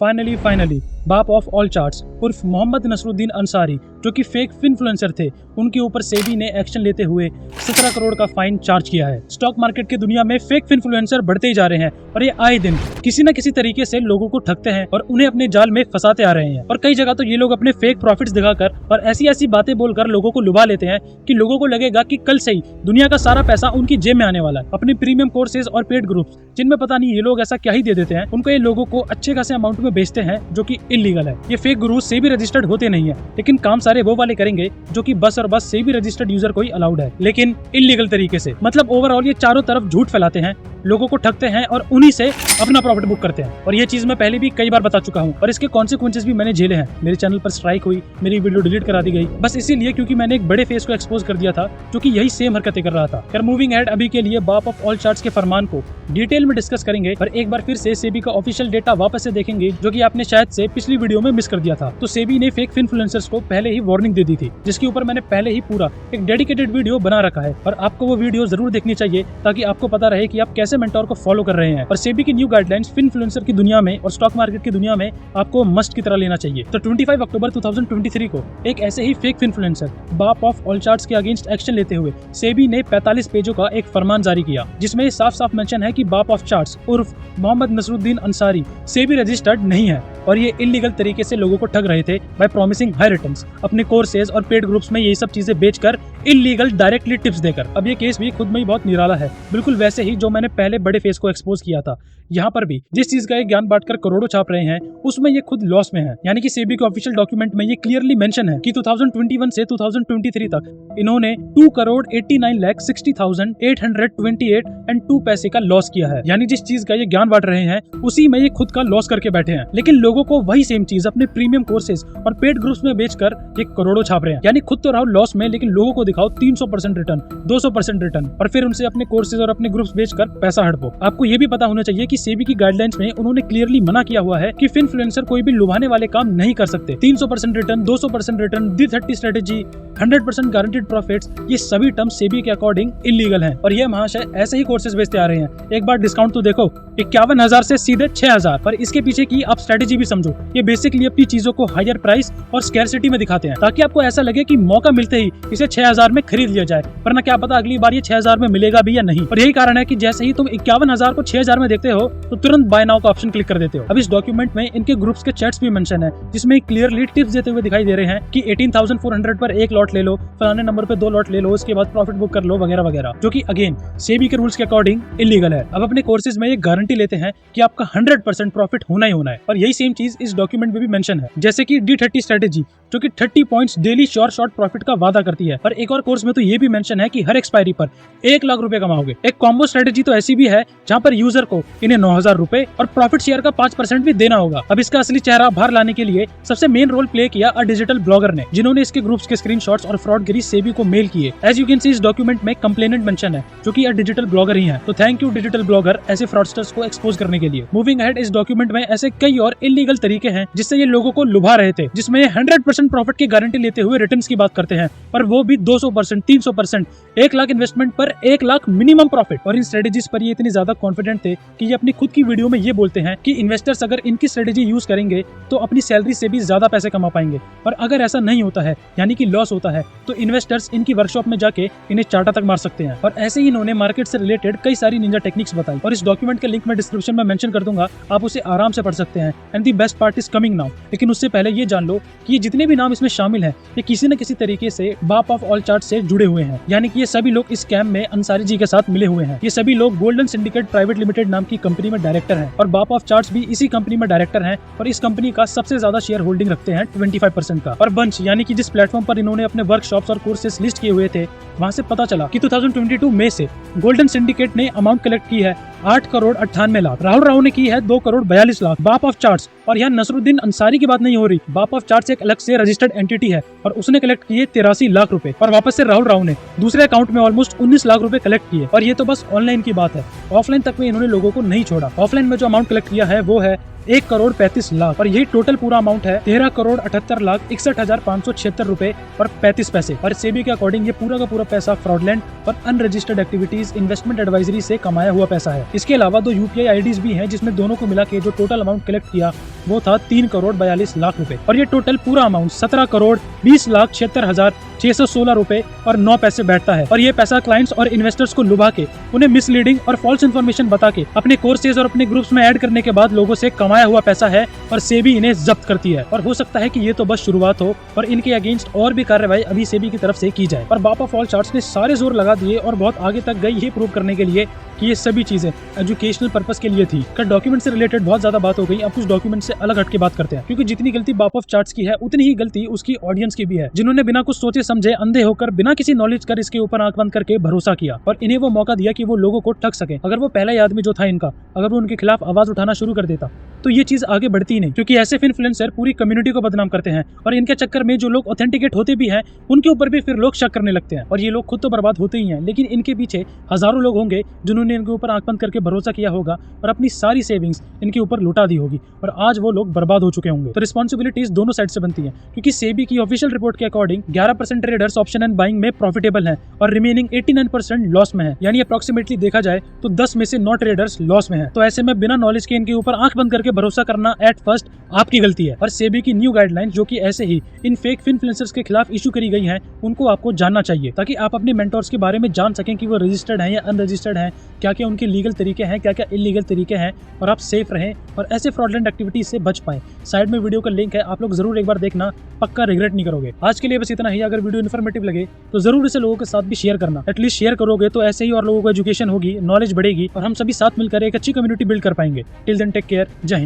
Finally बाप of all charts उर्फ मोहम्मद नसरुद्दीन अंसारी जो कि फेक इन्फ्लुएंसर थे, उनके ऊपर सेबी ने एक्शन लेते हुए 17 करोड़ का फाइन चार्ज किया है। स्टॉक मार्केट की दुनिया में फेक इन्फ्लुएंसर बढ़ते ही जा रहे हैं और ये आए दिन किसी न किसी तरीके से लोगों को ठगते हैं और उन्हें अपने जाल में फंसाते आ रहे हैं। और कई जगह तो ये लोग अपने फेक प्रॉफिट्स दिखाकर और ऐसी ऐसी बातें बोलकर लोगों को लुभा लेते हैं कि लोगों को लगेगा कि कल से ही दुनिया का सारा पैसा उनकी जेब में आने वाला है। अपने प्रीमियम कोर्सेज और पेड ग्रुप्स जिनमें पता नहीं ये लोग ऐसा क्या ही दे देते हैं, उनको ये लोगों को अच्छे खासे अमाउंट में बेचते हैं जो कि इलीगल है। ये फेक गुरुज सेबी रजिस्टर्ड होते नहीं है, लेकिन काम सारे वो वाले करेंगे जो कि बस और बस सेबी रजिस्टर्ड यूजर को ही अलाउड है, लेकिन इलीगल तरीके से। मतलब ओवरऑल ये चारों तरफ झूठ फैलाते हैं, लोगों को ठगते हैं और उन्हीं से अपना प्रॉफिट बुक करते हैं। और ये चीज मैं पहले भी कई बार बता चुका हूँ और इसके कॉन्सिक्वेंसेस भी मैंने झेले हैं। मेरे चैनल पर स्ट्राइक हुई, मेरी वीडियो डिलीट करा दी गई, बस इसीलिए क्योंकि मैंने एक बड़े फेस को एक्सपोज कर दिया था जो कि यही सेम हरकतें कर रहा था। खैर मूविंग हेड, अभी के लिए बाप ऑफ ऑल चार्ट्स के फरमान को डिटेल में डिस्कस करेंगे और एक बार फिर से सेबी का ऑफिशियल डेटा वापस से देखेंगे जो कि आपने शायद से पिछली वीडियो में मिस कर दिया था। तो सेबी ने फेक इन्फ्लुएंसर्स को पहले ही वार्निंग दे दी थी, जिसके ऊपर मैंने पहले ही पूरा एक डेडिकेटेड वीडियो बना रखा है और आपको वो वीडियो जरूर देखनी चाहिए ताकि आपको पता रहे कि आप कैसे मेंटोर को फॉलो कर रहे हैं। और सेबी की न्यू गाइडलाइंस इन्फ्लुएंसर की दुनिया में और स्टॉक मार्केट की दुनिया में आपको मस्ट की तरह लेना चाहिए। तो 25 अक्टूबर 2023 को एक ऐसे ही फेक इन्फ्लुएंसर बाप ऑफ ऑल चार्ट्स के अगेंस्ट एक्शन लेते हुए सेबी ने 45 पेजों का एक फरमान जारी किया, जिसमें साफ साफ मेंशन है कि बाप ऑफ चार्ट्स उर्फ मोहम्मद नसरुद्दीन अंसारी सेबी रजिस्टर्ड नहीं है और ये इलीगल तरीके से लोगों को ठग रहे थे बाय प्रॉमिसिंग हाई रिटर्न्स, अपने कोर्सेज और पेड ग्रुप्स में ये सब चीजें बेचकर इलीगल डायरेक्टली टिप्स देकर। अब ये केस भी खुद में ही बहुत निराला है, बिल्कुल वैसे ही जो मैंने पहले बड़े फेस को एक्सपोज किया था। यहाँ पर भी जिस चीज का ये ज्ञान बांटकर करोड़ों छाप रहे हैं, उसमें ये खुद लॉस में है। यानी कि सेबी के ऑफिशियल डॉक्यूमेंट में ये क्लियरली मेंशन है कि 2021 से 2023 तक इन्होंने 2,89,60,828 एंड 2 पैसे का लॉस किया है। यानी जिस चीज का ये ज्ञान बांट रहे हैं उसी में ये खुद का लॉस करके बैठे हैं, लेकिन लोगों को वही सेम चीज अपने प्रीमियम कोर्सेज और पेड ग्रुप्स में बेचकर ये करोड़ों छाप रहे हैं। यानी खुद तो रहो लॉस में, लेकिन लोगों को दिखाओ 300% रिटर्न, 200% रिटर्न और फिर उनसे अपने कोर्सेज और अपने ग्रुप्स बेचकर पैसा हड़पो। आपको ये भी पता होना चाहिए कि सेबी की गाइडलाइंस में उन्होंने क्लियरली मना किया हुआ है कि इन्फ्लुएंसर कोई भी लुभाने वाले काम नहीं कर सकते। 300% return, 200% return, D30 strategy, 100% guaranteed profits, ये सभी टर्म सेबी के अकॉर्डिंग इलीगल हैं और ये महाशय ऐसे ही कोर्सेज बेचते आ रहे हैं। एक बार डिस्काउंट तो देखो, 51,000 से सीधे 6,000, पर इसके पीछे की आप स्ट्रेटेजी भी समझो। ये बेसिकली अपनी चीजों को हायर प्राइस और स्कैरसिटी में दिखाते हैं ताकि आपको ऐसा लगे कि मौका मिलते ही इसे 6,000 में खरीद लिया जाए, वरना क्या पता अगली बार ये 6,000 में मिलेगा भी या नहीं। और यही कारण है कि जैसे ही तुम 51,000 को 6,000 में देखते हो तो तुरंत बाय नाउ का ऑप्शन क्लिक कर देते हो। अब इस डॉक्यूमेंट में इनके ग्रुप्स के चैट्स भी मेंशन है, जिसमें क्लियरली टिप्स देते हुए दिखाई दे रहे हैं कि 18,400 पर एक लॉट ले लो, फलाने नंबर पे 2 लॉट ले लो, उसके बाद प्रॉफिट बुक कर लो वगैरह वगैरह, जो कि अगेन सेबी के रूल्स के अकॉर्डिंग इलीगल है। अब अपने कोर्सेज में ये गारंटी लेते हैं कि आपका 100% प्रॉफिट होना ही होना है और यही सेम चीज इस डॉक्यूमेंट में भी मेंशन है, जैसे कि D30 स्ट्रेटेजी जो कि 30 points daily sure short profit का वादा करती है। और एक और कोर्स में तो ये भी मेंशन है कि हर एक्सपायरी पर 1 लाख रुपए कमाओगे। एक कॉम्बो स्ट्रेटेजी तो ऐसी भी है जहां पर यूजर को इन्हें 9,000 रुपए और प्रॉफिट शेयर का 5% भी देना होगा। अब इसका असली चेहरा बाहर लाने के लिए सबसे मेन रोल प्ले किया डिजिटल ब्लॉगर ने, जिन्होंने इसके ग्रुप्स के स्क्रीनशॉट्स और फ्रॉडगिरी सेबी को मेल किए। एज यू कैन सी इस डॉक्यूमेंट में कंप्लेनेंट मेंशन है जो कि डिजिटल ब्लॉगर ही है। तो थैंक यू डिजिटल ब्लॉगर ऐसे फ्रॉडस्टर्स को एक्सपोज करने के लिए। मूविंग अहेड, इस डॉक्यूमेंट में ऐसे कई और इलीगल तरीके हैं जिससे ये लोगों को लुभा रहे थे, जिसमें 100% प्रॉफिट की गारंटी लेते हुए रिटर्न्स की बात करते हैं, पर वो भी 200%, 300%, 1 लाख इन्वेस्टमेंट पर 1 लाख मिनिमम प्रॉफिट। और इन स्ट्रेटेजीज पर ये इतनी ज्यादा कॉन्फिडेंट थे कि ये अपनी खुद की वीडियो में ये बोलते हैं कि इन्वेस्टर्स अगर इनकी स्ट्रेटेजी यूज करेंगे तो अपनी सैलरी से भी ज्यादा पैसे कमा पाएंगे, और अगर ऐसा नहीं होता है यानी कि लॉस होता है तो इन्वेस्टर्स इनकी वर्कशॉप में जाके इन्हें चाटा तक मार सकते हैं। और ऐसे ही इन्होंने मार्केट से रिलेटेड कई सारी निंजा टेक्निक्स बताई और इस डॉक्यूमेंट के लिंक मैं डिस्क्रिप्शन में मेंशन कर दूंगा, आप उसे आराम से पढ़ सकते हैं। And the best part is coming now. लेकिन उससे पहले ये जान लो कि ये जितने भी नाम इसमें शामिल हैं ये किसी न किसी तरीके से बाप ऑफ ऑल चार्ट से जुड़े हुए हैं, यानी कि ये सभी लोग इस स्कैम में अंसारी जी के साथ मिले हुए हैं। ये सभी लोग गोल्डन सिंडिकेट प्राइवेट लिमिटेड नाम की कंपनी में डायरेक्टर हैं और बाप ऑफ चार्ट्स भी इसी कंपनी में डायरेक्टर हैं और इस कंपनी का सबसे ज्यादा शेयर होल्डिंग रखते हैं 25% का। और बंच यानी कि जिस प्लेटफॉर्म पर इन्होंने अपने वर्कशॉप्स और कोर्सेज लिस्ट किए हुए थे, वहां से पता चला कि 2022 में से गोल्डन सिंडिकेट ने अमाउंट कलेक्ट की है 8,98,00,000, राहुल राव ने की है 2,42,00,000 बाप ऑफ चार्ट्स। और यहाँ नसरुद्दीन अंसारी की बात नहीं हो रही, बाप ऑफ चार्ट्स एक अलग से रजिस्टर्ड एंटिटी है और उसने कलेक्ट किए 83 लाख रुपए और वापस से राहुल राव ने दूसरे अकाउंट में ऑलमोस्ट 19 लाख रुपए कलेक्ट किए। और ये तो बस ऑनलाइन की बात है, ऑफलाइन तक में इन्होंने लोगों को नहीं छोड़ा। ऑफलाइन में जो अमाउंट कलेक्ट किया है वो है 1,35,00,000 और यही टोटल पूरा अमाउंट है 13,78,61,576 रुपए और 35 पैसे। और सेबी के अकॉर्डिंग ये पूरा का पूरा पैसा फ्रॉडलेंट और अनरजिस्टर्ड एक्टिविटीज इन्वेस्टमेंट एडवाइजरी से कमाया हुआ पैसा है। इसके अलावा 2 UPI IDs भी हैं जिसमें दोनों को मिला के जो टोटल अमाउंट कलेक्ट किया वो था 3,42,00,000 रुपए और ये टोटल पूरा अमाउंट 17,20,76,616 रुपए और 9 पैसे बैठता है। और ये पैसा क्लाइंट्स और इन्वेस्टर्स को लुभा के उन्हें मिसलीडिंग और फॉल्स इन्फॉर्मेशन बता के अपने कोर्सेज और अपने ग्रुप्स में ऐड करने के बाद लोगों से कमाया हुआ पैसा है और सेबी इन्हें जब्त करती है। और हो सकता है कि ये तो बस शुरुआत हो और इनके अगेंस्ट और भी कार्रवाई अभी सेबी की तरफ से की जाए। और बाप ऑफ ऑल चार्ट्स ने सारे जोर लगा दिए और बहुत आगे तक गई ये प्रूव करने के लिए कि ये सभी चीजें एजुकेशनल पर्पस के लिए थी। डॉक्यूमेंट से रिलेटेड बहुत ज्यादा बात हो गई, अब कुछ डॉक्यूमेंट से अलग हट के बात करते हैं, क्योंकि जितनी गलती बाप ऑफ चार्ट्स की है उतनी ही गलती उसकी ऑडियंस की भी है, जिन्होंने बिना कुछ सोचे समझे अंधे होकर बिना किसी नॉलेज कर इसके ऊपर आंख बंद करके भरोसा किया और इन्हें वो मौका दिया कि वो लोगों को ठग सके। अगर वो पहला आदमी जो था इनका, अगर वो उनके खिलाफ आवाज उठाना शुरू कर देता तो ये चीज आगे बढ़ती ही नहीं, क्योंकि ऐसे इन्फ्लुएंसर पूरी कम्युनिटी को बदनाम करते हैं और इनके चक्कर में जो लोग ऑथेंटिकेट होते भी हैं उनके ऊपर भी फिर लोग शक करने लगते हैं और ये लोग खुद तो बर्बाद होते ही हैं, लेकिन इनके पीछे हजारों लोग होंगे जिन्होंने इनके ऊपर आंख बंद करके भरोसा किया होगा और अपनी सारी सेविंग्स इनके ऊपर लुटा दी होगी और आज वो लोग बर्बाद हो चुके होंगे। तो रिस्पॉन्सिबिलिटीज दोनों साइड से बनती है, क्योंकि सेबी की ऑफिशियल रिपोर्ट के according 11% traders option and buying में प्रॉफिटेबल हैं और रिमेनिंग 89% लॉस में है, यानी अप्रोक्सीमेटली देखा जाए तो 10 में से 9 ट्रेडर्स लॉस में है। तो ऐसे में बिना नॉलेज के इनके ऊपर आंख बंद करके भरोसा करना एट फर्स्ट आपकी गलती है। और सेबी की न्यू गाइडलाइंस जो कि ऐसे ही इन फेक इन्फ्लुएंसर्स के खिलाफ इशू करी गई हैं, उनको आपको जानना चाहिए ताकि आप अपने मेंटोर्स के बारे में जान सकें कि वो रजिस्टर्ड हैं या अनरजिस्टर्ड हैं, क्या क्या उनके लीगल तरीके हैं, क्या क्या इलीगल तरीके हैं, और आप सेफ रहें और ऐसे फ्रॉडलेंट एक्टिविटीज से बच पाएं। साइड में वीडियो का लिंक है, आप लोग जरूर एक बार देखना, पक्का रिग्रेट नहीं करोगे। आज के लिए बस इतना ही। अगर वीडियो इन्फॉर्मेटिव लगे तो जरूर इसे लोगों के साथ भी शेयर करना, एटलीस्ट शेयर करोगे तो ऐसे ही और लोगों को एजुकेशन होगी, नॉलेज बढ़ेगी और हम सभी साथ मिलकर एक अच्छी कम्युनिटी बिल्ड कर पाएंगे। टिल देन टेक केयर, जय हिंद।